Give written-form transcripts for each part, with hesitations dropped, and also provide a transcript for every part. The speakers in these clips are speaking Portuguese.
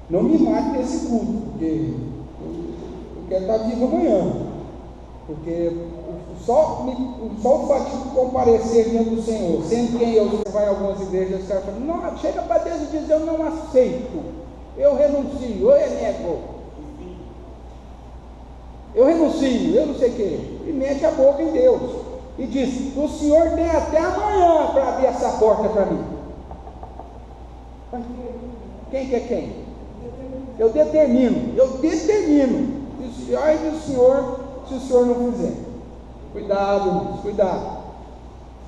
Não me mate nesse culto, porque eu quero estar vivo amanhã. Porque só o fato de comparecer diante do Senhor, sendo quem eu vai em algumas igrejas, os caras falam, não, chega para Deus e diz, eu não aceito, eu renuncio, eu renego, eu renuncio, eu não sei o que, e mete a boca em Deus, e diz, o Senhor tem até amanhã para abrir essa porta para mim. Quem que é quem? Eu determino, e ai do Senhor, se o Senhor não fizer. Cuidado, irmãos, cuidado.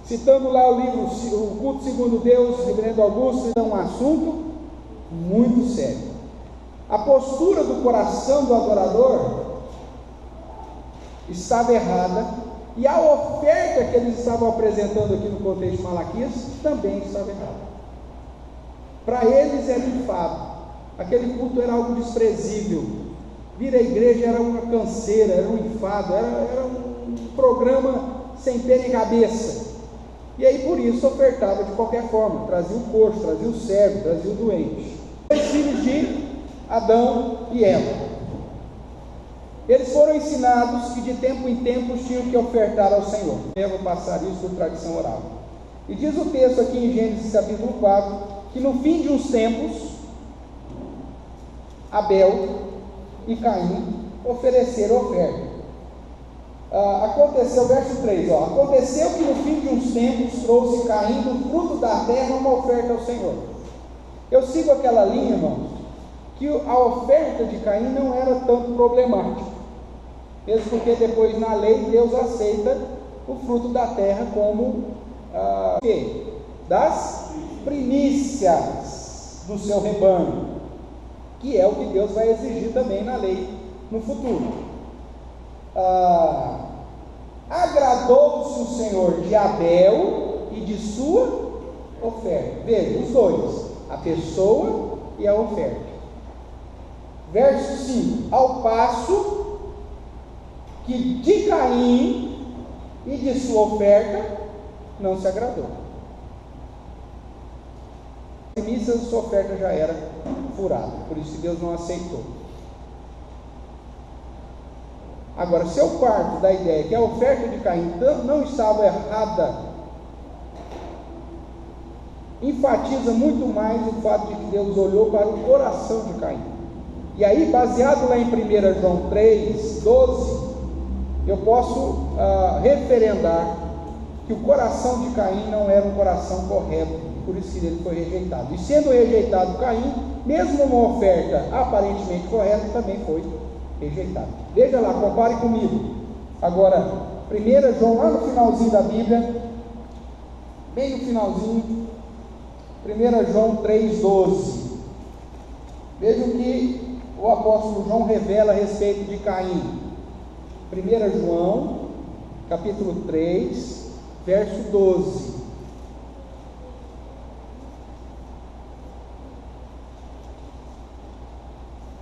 Citando lá o livro O Culto Segundo Deus, Reverendo Augusto, é um assunto muito sério. A postura do coração do adorador estava errada, e a oferta que eles estavam apresentando aqui no contexto de Malaquias também estava errada. Para eles era enfado, aquele culto era algo desprezível, vir à igreja era uma canseira, era um enfado, era um programa sem pé nem cabeça, e aí por isso ofertava de qualquer forma, trazia o coxo, trazia o cego, trazia o doente. Os filhos de Adão e Eva, eles foram ensinados que de tempo em tempo tinham que ofertar ao Senhor. Eu vou passar isso por tradição oral. E diz o texto aqui em Gênesis capítulo 4, que no fim de uns tempos, Abel e Caim ofereceram oferta. Aconteceu, verso 3, aconteceu que no fim de uns tempos trouxe Caim do fruto da terra uma oferta ao Senhor. Eu sigo aquela linha, irmãos, que a oferta de Caim não era tanto problemática, mesmo porque depois na lei Deus aceita o fruto da terra como das primícias do seu rebanho, que é o que Deus vai exigir também na lei no futuro. Agradou-se o Senhor de Abel e de sua oferta. Veja, os dois, a pessoa e a oferta. Verso 5, ao passo que de Caim e de sua oferta não se agradou. A primícia da sua oferta já era furada, por isso que Deus não aceitou. Agora, se eu parto da ideia que a oferta de Caim não estava errada, enfatiza muito mais o fato de que Deus olhou para o coração de Caim. E aí, baseado lá em 1 João 3, 12, eu posso referendar que o coração de Caim não era um coração correto, por isso que ele foi rejeitado. E sendo rejeitado Caim, mesmo uma oferta aparentemente correta, também foi rejeitado. Veja lá, compare comigo. Agora, 1 João, lá no finalzinho da Bíblia, bem no finalzinho, 1 João 3,12. Veja o que o apóstolo João revela a respeito de Caim. 1 João, capítulo 3, verso 12.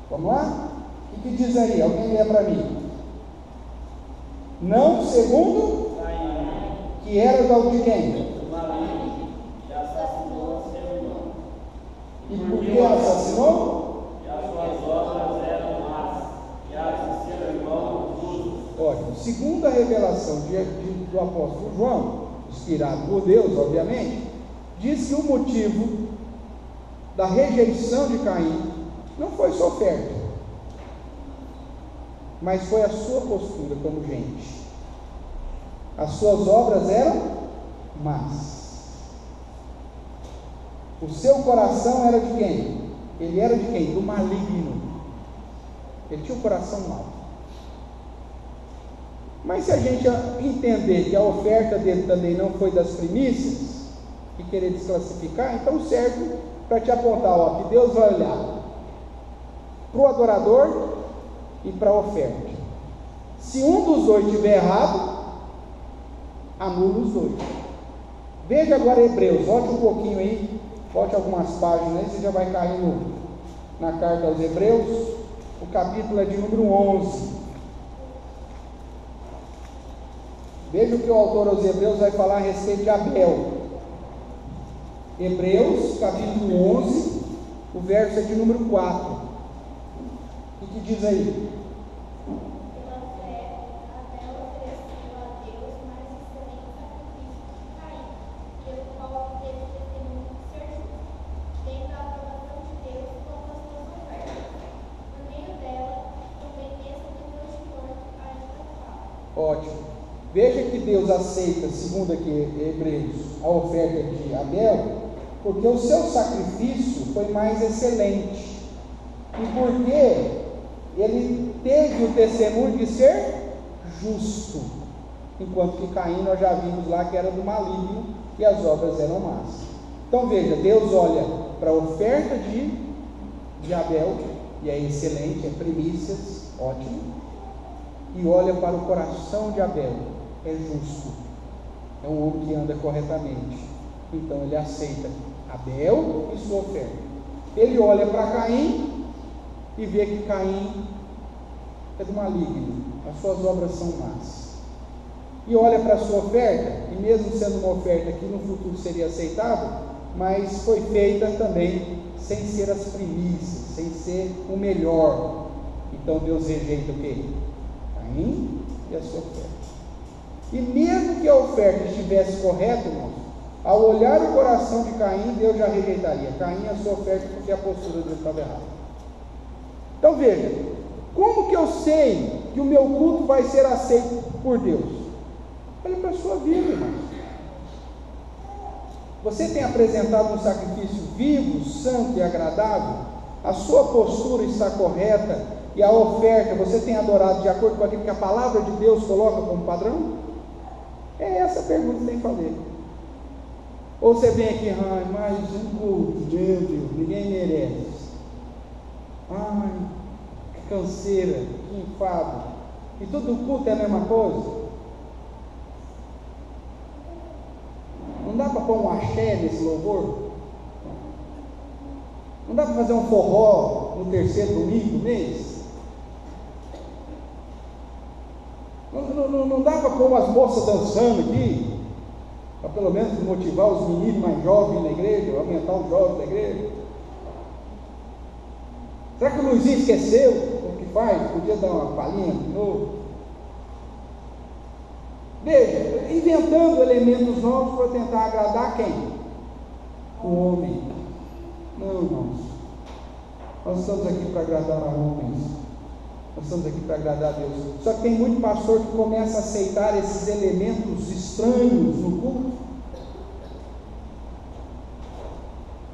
Vamos lá? O que diz aí? Alguém lê para mim. Não segundo que era de quem? E por que assassinou? E as suas obras eram más, e as de seu irmão justo. Ótimo. Segundo a revelação do apóstolo João, inspirado por Deus, obviamente, diz que o motivo da rejeição de Caim não foi sua oferta, mas foi a sua postura como gente. As suas obras eram más. O seu coração era de quem? Ele era de quem? Do maligno. Ele tinha um coração mau. Mas se a gente entender que a oferta dele também não foi das primícias, e querer desclassificar, então serve para te apontar, que Deus vai olhar para o adorador e para a oferta. Se um dos dois estiver errado, anula os dois. Veja agora Hebreus, volte um pouquinho aí, volte algumas páginas aí, você já vai cair na carta aos Hebreus, o capítulo é de número 11. Veja o que o autor aos Hebreus vai falar a respeito de Abel. Hebreus, capítulo 11, o verso é de número 4. O que diz aí? Pela fé, Abel ofereceu a Deus mais excelente sacrifício que Caim, pelo qual teve testemunho de ser justo, tendo a aprovação de Deus quanto às suas ofertas. Por meio dela, também essa do Deus de morto ainda fala. Ótimo. Veja que Deus aceita, segundo aqui Hebreus, a oferta de Abel, porque o seu sacrifício foi mais excelente. E porque ele teve o testemunho de ser justo. Enquanto que Caim, nós já vimos lá que era do maligno e as obras eram más. Então veja, Deus olha para a oferta de Abel, e é excelente, é primícias, ótimo. E olha para o coração de Abel, é justo, é um homem que anda corretamente. Então ele aceita Abel e sua oferta. Ele olha para Caim e vê que Caim é do maligno, as suas obras são más. E olha para a sua oferta, e mesmo sendo uma oferta que no futuro seria aceitável, mas foi feita também sem ser as primícias, sem ser o melhor. Então Deus rejeita o quê? Caim e a sua oferta. E mesmo que a oferta estivesse correta, irmãos, ao olhar o coração de Caim, Deus já rejeitaria Caim e a sua oferta, porque a postura dele estava errada. Então veja, como que eu sei que o meu culto vai ser aceito por Deus? Olha para a sua vida, irmãos. Você tem apresentado um sacrifício vivo, santo e agradável? A sua postura está correta? E a oferta, você tem adorado de acordo com aquilo que a palavra de Deus coloca como padrão? É essa a pergunta que tem que fazer. Ou você vem aqui, mais um culto, meu Deus, ninguém merece. Ai, que canseira, que enfado. E todo culto é a mesma coisa? Não dá para pôr um axé nesse louvor? Não dá para fazer um forró no terceiro domingo do mês? Não dá para pôr umas moças dançando aqui? Para pelo menos motivar os meninos mais jovens na igreja, aumentar os jovens da igreja? Será que o Luizinho esqueceu o que faz? Podia dar uma palhinha de novo? Veja, inventando elementos novos para tentar agradar quem? O homem. Não, irmãos. Nós estamos aqui para agradar a homens. Nós estamos aqui para agradar a Deus. Só que tem muito pastor que começa a aceitar esses elementos estranhos no culto,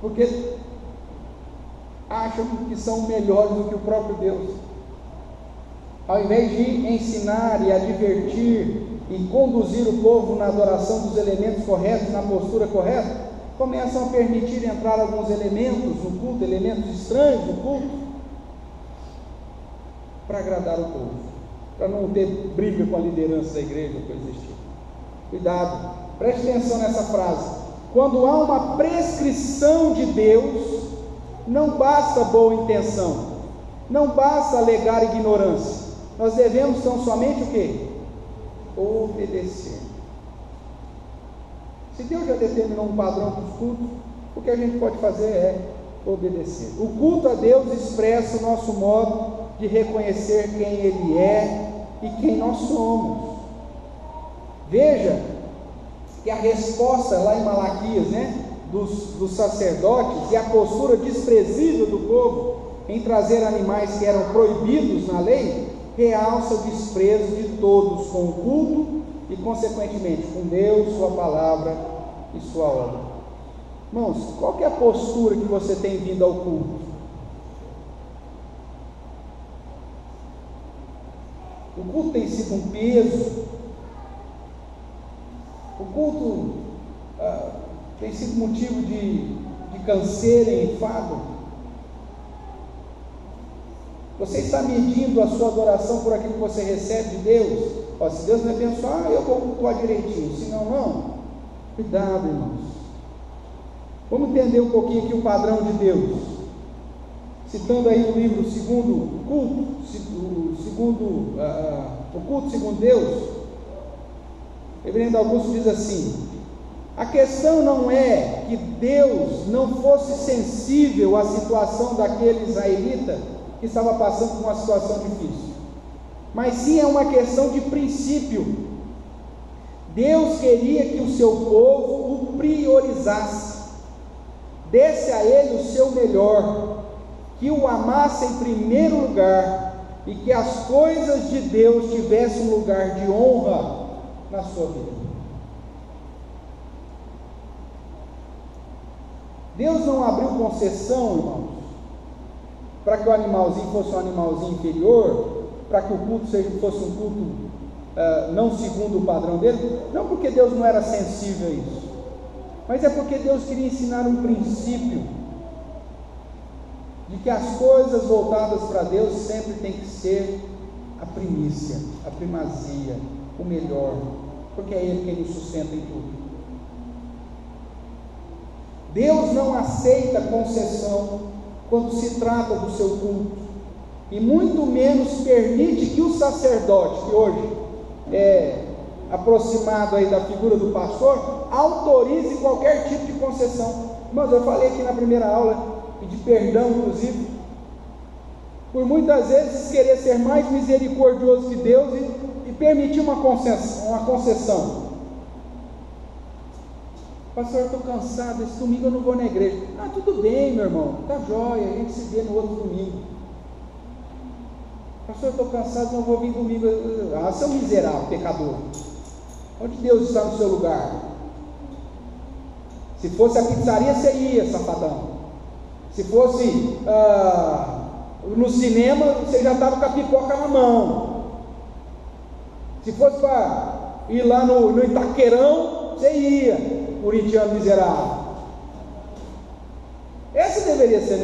porque acham que são melhores do que o próprio Deus. Ao invés de ensinar e advertir e conduzir o povo na adoração dos elementos corretos, na postura correta, começam a permitir entrar alguns elementos no culto, elementos estranhos no culto, para agradar o povo, para não ter briga com a liderança da igreja, coisa desse tipo. Cuidado, preste atenção nessa frase. Quando há uma prescrição de Deus, não basta boa intenção, não basta alegar ignorância, nós devemos tão somente o quê? Obedecer. Se Deus já determinou um padrão para os cultos, o que a gente pode fazer é obedecer. O culto a Deus expressa o nosso modo de reconhecer quem Ele é e quem nós somos. Veja que a resposta lá em Malaquias, dos sacerdotes, e a postura desprezível do povo em trazer animais que eram proibidos na lei, realça o desprezo de todos com o culto e consequentemente com Deus, sua palavra e sua obra. Irmãos, qual que é a postura que você tem vindo ao culto? O culto tem sido um peso? O culto tem sido motivo de canseira e enfado? Você está medindo a sua adoração por aquilo que você recebe de Deus? Se Deus me abençoar, eu vou cultuar direitinho, se não, não. Cuidado, irmãos. Vamos entender um pouquinho aqui o padrão de Deus. Citando aí o livro Segundo Culto, o culto segundo Deus, Reverendo Augusto diz assim: a questão não é que Deus não fosse sensível à situação daquele israelita que estava passando por uma situação difícil, mas sim é uma questão de princípio. Deus queria que o seu povo o priorizasse, desse a ele o seu melhor, que o amasse em primeiro lugar, e que as coisas de Deus tivessem um lugar de honra na sua vida. Deus não abriu concessão, irmãos, para que o animalzinho fosse um animalzinho inferior, para que o culto fosse um culto não segundo o padrão dele, não porque Deus não era sensível a isso, mas é porque Deus queria ensinar um princípio, de que as coisas voltadas para Deus sempre tem que ser a primícia, a primazia, o melhor, porque é Ele quem nos sustenta em tudo. Deus não aceita concessão quando se trata do seu culto, e muito menos permite que o sacerdote, que hoje é aproximado aí da figura do pastor, autorize qualquer tipo de concessão. Mas eu falei aqui na primeira aula, pedir perdão inclusive, por muitas vezes querer ser mais misericordioso que Deus e permitir uma concessão. Pastor, eu estou cansado, esse domingo eu não vou na igreja. Ah, tudo bem, meu irmão, tá jóia, a gente se vê no outro domingo. Pastor, eu estou cansado, não vou vir domingo. Ah, seu miserável, pecador, onde Deus está no seu lugar? Se fosse a pizzaria, você ia, safadão. Se fosse no cinema, você já estava com a pipoca na mão. Se fosse para ir lá no Itaquerão, você ia, corintiano miserável. Essa deveria ser